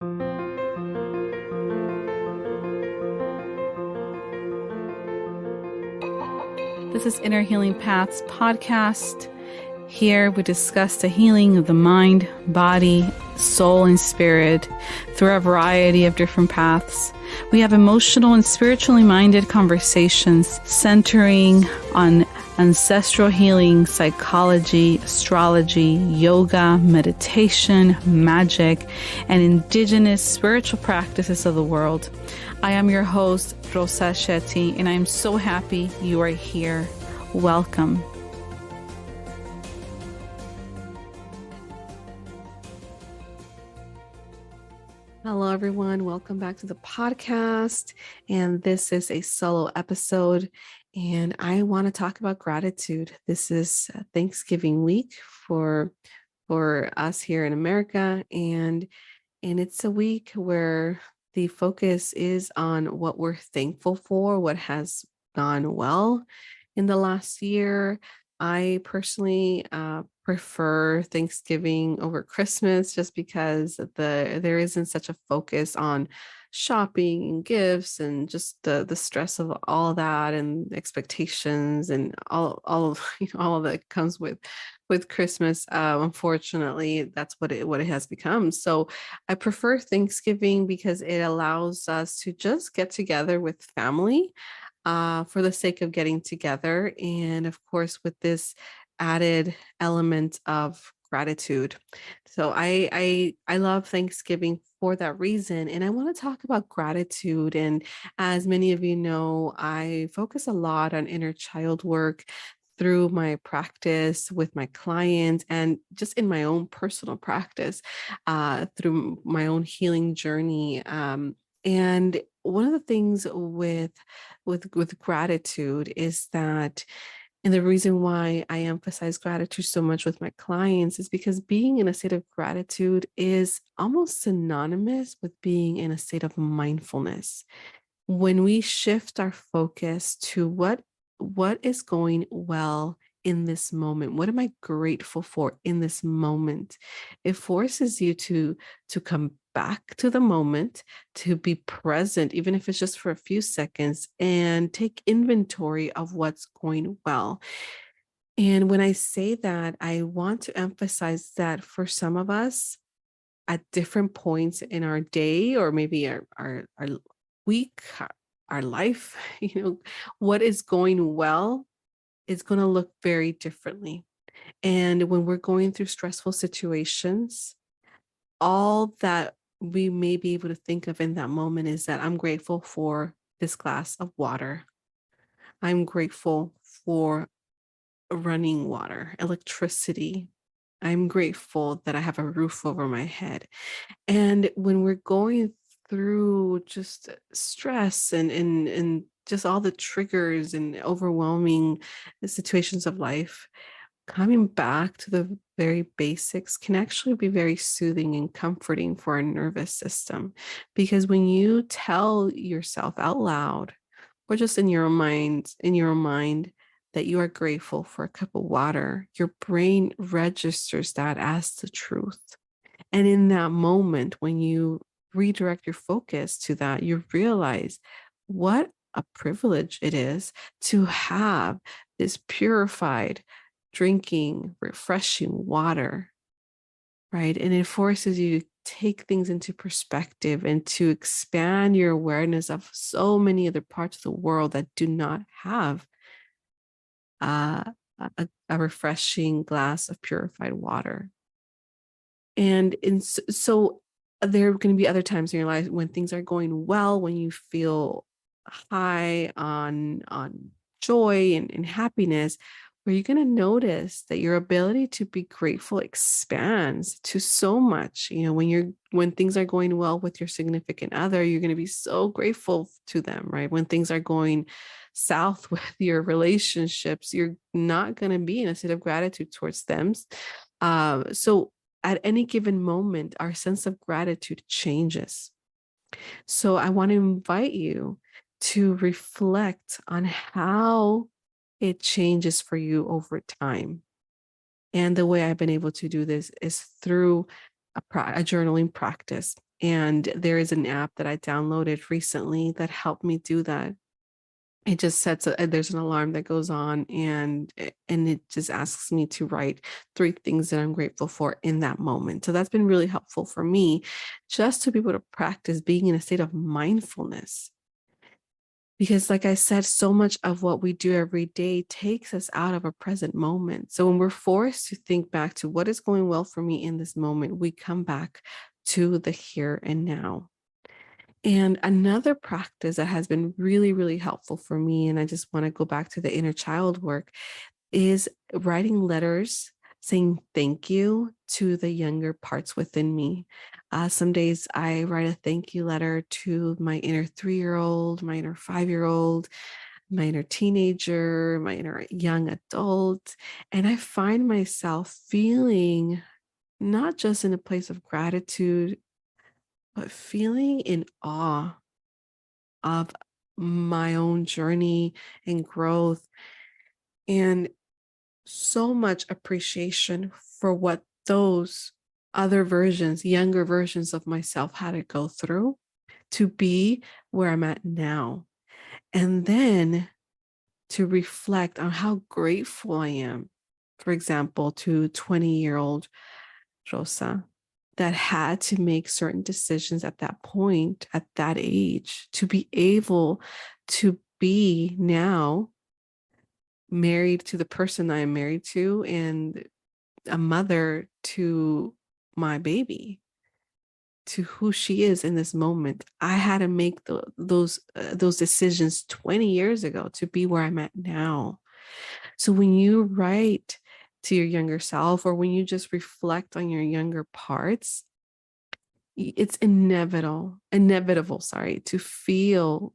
This is Inner Healing Paths podcast. Here we discuss the healing of the mind, body, soul, and spirit through a variety of different paths. We have emotional and spiritually minded conversations centering on ancestral healing, psychology, astrology, yoga, meditation, magic, and indigenous spiritual practices of the world. I am your host, Rosa Shetty, and I am so happy you are here. Welcome. Hello, everyone. Welcome back to the podcast. And this is a solo episode, and I want to talk about gratitude. This is Thanksgiving week for us here in America, and it's a week where the focus is on what we're thankful for, what has gone well in the last year. I personally prefer Thanksgiving over Christmas just because there isn't such a focus on shopping and gifts and just the stress of all that and expectations and all of all of that comes with Christmas. Unfortunately, that's what it has become. So I prefer Thanksgiving because it allows us to just get together with family for the sake of getting together. And of course, with this added element of gratitude. So I love Thanksgiving for that reason. And I want to talk about gratitude. And as many of you know, I focus a lot on inner child work through my practice with my clients and just in my own personal practice through my own healing journey. And one of the things with gratitude is that, and the reason why I emphasize gratitude so much with my clients is because being in a state of gratitude is almost synonymous with being in a state of mindfulness. When we shift our focus to what is going well in this moment, what am I grateful for in this moment, it forces you to come back to the moment, to be present, even if it's just for a few seconds, and take inventory of what's going well. And when I say that, I want to emphasize that for some of us at different points in our day, or maybe our week, our life, what is going well is going to look very differently. And when we're going through stressful situations, all that we may be able to think of in that moment is that I'm grateful for this glass of water. I'm grateful for running water, electricity. I'm grateful that I have a roof over my head. And when we're going through just stress and just all the triggers and overwhelming situations of life, coming back to the very basics can actually be very soothing and comforting for our nervous system. Because when you tell yourself out loud, or just in your mind, that you are grateful for a cup of water, your brain registers that as the truth. And in that moment, when you redirect your focus to that, you realize what a privilege it is to have this purified, drinking, refreshing water, right? And it forces you to take things into perspective and to expand your awareness of so many other parts of the world that do not have a refreshing glass of purified water. And so there are going to be other times in your life when things are going well, when you feel high on joy and happiness, where you're going to notice that your ability to be grateful expands to so much. When things are going well with your significant other, you're going to be so grateful to them, right? When things are going south with your relationships, you're not going to be in a state of gratitude towards them. So at any given moment, our sense of gratitude changes. So I want to invite you to reflect on how it changes for you over time. And the way I've been able to do this is through a journaling practice. And there is an app that I downloaded recently that helped me do that. It just there's an alarm that goes on, and it just asks me to write 3 things that I'm grateful for in that moment. So that's been really helpful for me, just to be able to practice being in a state of mindfulness. Because, like I said, so much of what we do every day takes us out of a present moment. So when we're forced to think back to what is going well for me in this moment, we come back to the here and now. And another practice that has been really, really helpful for me, and I just want to go back to the inner child work, is writing letters saying thank you to the younger parts within me. Some days I write a thank you letter to my inner 3-year-old, my inner 5-year-old, my inner teenager, my inner young adult. And I find myself feeling not just in a place of gratitude, but feeling in awe of my own journey and growth, and so much appreciation for what those other versions, younger versions of myself had to go through to be where I'm at now. And then to reflect on how grateful I am, for example, to 20-year-old Rosa, that had to make certain decisions at that point, at that age, to be able to be now married to the person I am married to and a mother to my baby, to who she is in this moment. I had to make those decisions 20 years ago to be where I'm at now. So when you write to your younger self, or when you just reflect on your younger parts, it's inevitable, sorry, uh, to feel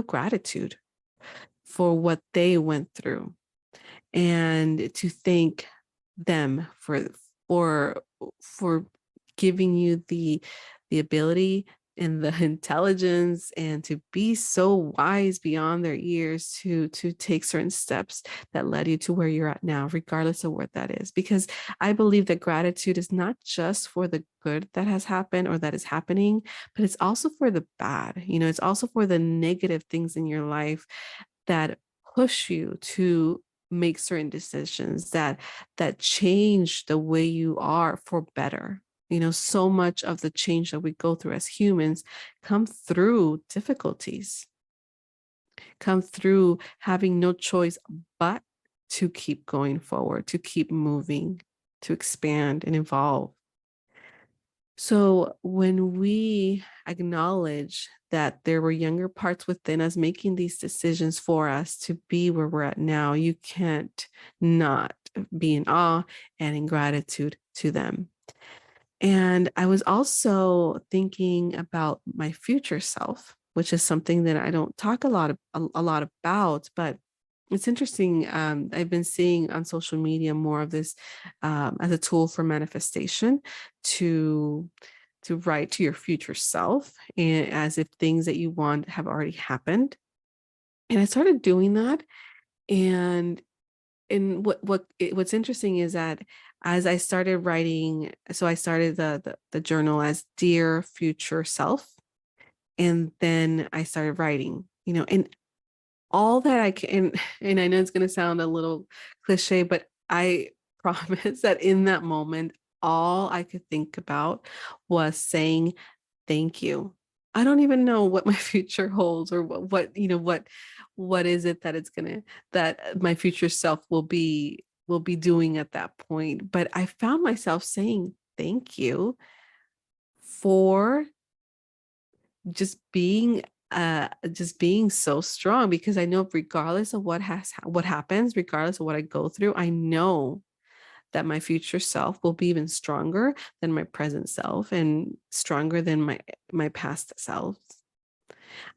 gratitude for what they went through, and to thank them for for giving you the ability and the intelligence, and to be so wise beyond their years to take certain steps that led you to where you're at now, regardless of what that is. Because I believe that gratitude is not just for the good that has happened or that is happening, but it's also for the bad. It's also for the negative things in your life that push you to make certain decisions that change the way you are for better. So much of the change that we go through as humans come through difficulties, come through having no choice but to keep going forward, to keep moving, to expand and evolve. So when we acknowledge that there were younger parts within us making these decisions for us to be where we're at now, you can't not be in awe and in gratitude to them. And I was also thinking about my future self, which is something that I don't talk a lot about, but it's interesting. I've been seeing on social media more of this as a tool for manifestation, to write to your future self, and as if things that you want have already happened. And I started doing that, and what's interesting is that as I started writing, so I started the journal as Dear Future Self, and then I started writing, and all that I can, and I know it's going to sound a little cliche, but I promise that in that moment, all I could think about was saying thank you. I don't even know what my future holds, or what is it that my future self will be doing at that point. But I found myself saying thank you for just being so strong, because I know regardless of what happens, regardless of what I go through, I know that my future self will be even stronger than my present self, and stronger than my past self.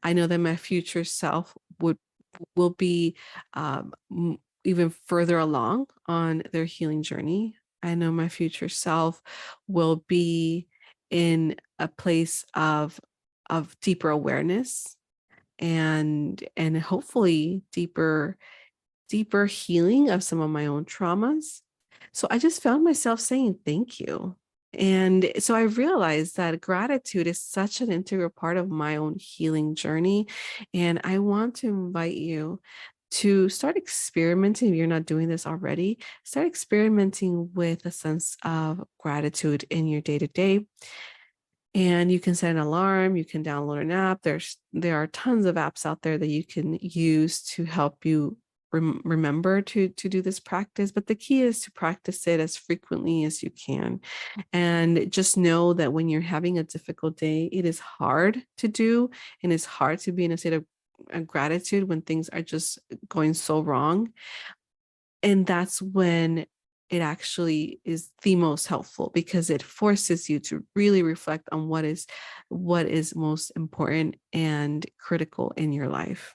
I know that my future self will be even further along on their healing journey. I know my future self will be in a place of deeper awareness, and hopefully deeper healing of some of my own traumas. So I just found myself saying thank you. And so I realized that gratitude is such an integral part of my own healing journey. And I want to invite you to start experimenting. If you're not doing this already, start experimenting with a sense of gratitude in your day to day. And you can set an alarm, you can download an app. There are tons of apps out there that you can use to help you remember to do this practice. But the key is to practice it as frequently as you can. And just know that when you're having a difficult day, it is hard to do, and it's hard to be in a state of gratitude when things are just going so wrong. And that's when it actually is the most helpful, because it forces you to really reflect on what is most important and critical in your life.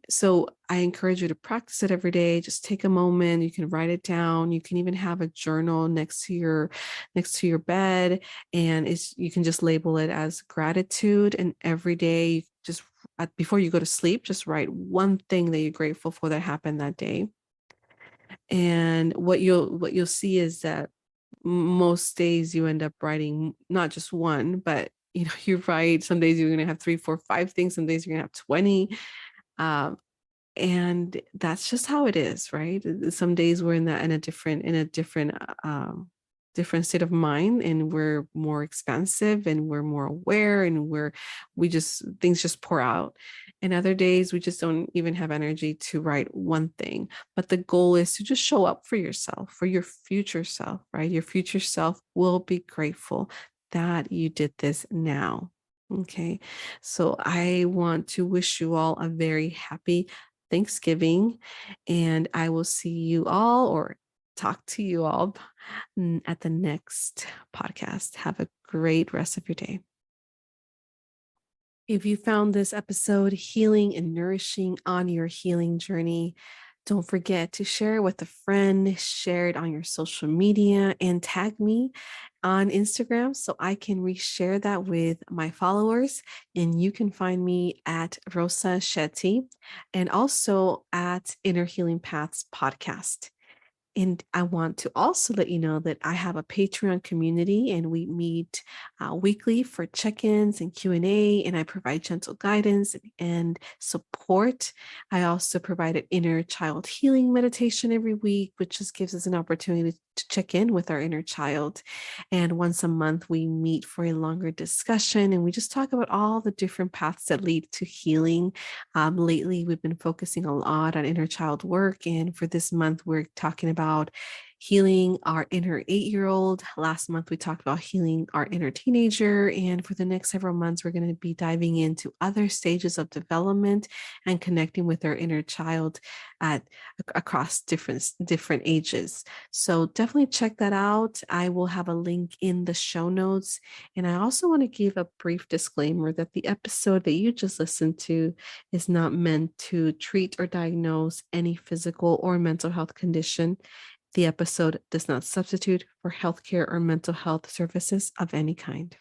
So I encourage you to practice it every day. Just take a moment. You can write it down. You can even have a journal next to your bed, and you can just label it as gratitude. And every day, just before you go to sleep, just write one thing that you're grateful for that happened that day. And what you'll see is that most days you end up writing not just one, but you write. Some days you're going to have 3, 4, 5 things. Some days you're going to have 20. Um, and that's just how it is, right? Some days we're in a different state of mind, and we're more expansive, and we're more aware, and things just pour out. And other days we just don't even have energy to write one thing. But the goal is to just show up for yourself, for your future self, right? Your future self will be grateful that you did this now. Okay. So I want to wish you all a very happy Thanksgiving, and I will see you all, or talk to you all, at the next podcast. Have a great rest of your day. If you found this episode healing and nourishing on your healing journey, don't forget to share it with a friend, share it on your social media, and tag me on Instagram so I can reshare that with my followers. And you can find me at Rosa Shetty, and also at Inner Healing Paths Podcast. And I want to also let you know that I have a Patreon community, and we meet weekly for check-ins and Q&A, and I provide gentle guidance and support. I also provide an inner child healing meditation every week, which just gives us an opportunity to check in with our inner child. And once a month, we meet for a longer discussion, and we just talk about all the different paths that lead to healing. Lately, we've been focusing a lot on inner child work, and for this month, we're talking about healing our inner 8-year-old. Last month, we talked about healing our inner teenager. And for the next several months, we're going to be diving into other stages of development and connecting with our inner child across different ages. So definitely check that out. I will have a link in the show notes. And I also want to give a brief disclaimer that the episode that you just listened to is not meant to treat or diagnose any physical or mental health condition. The episode does not substitute for healthcare or mental health services of any kind.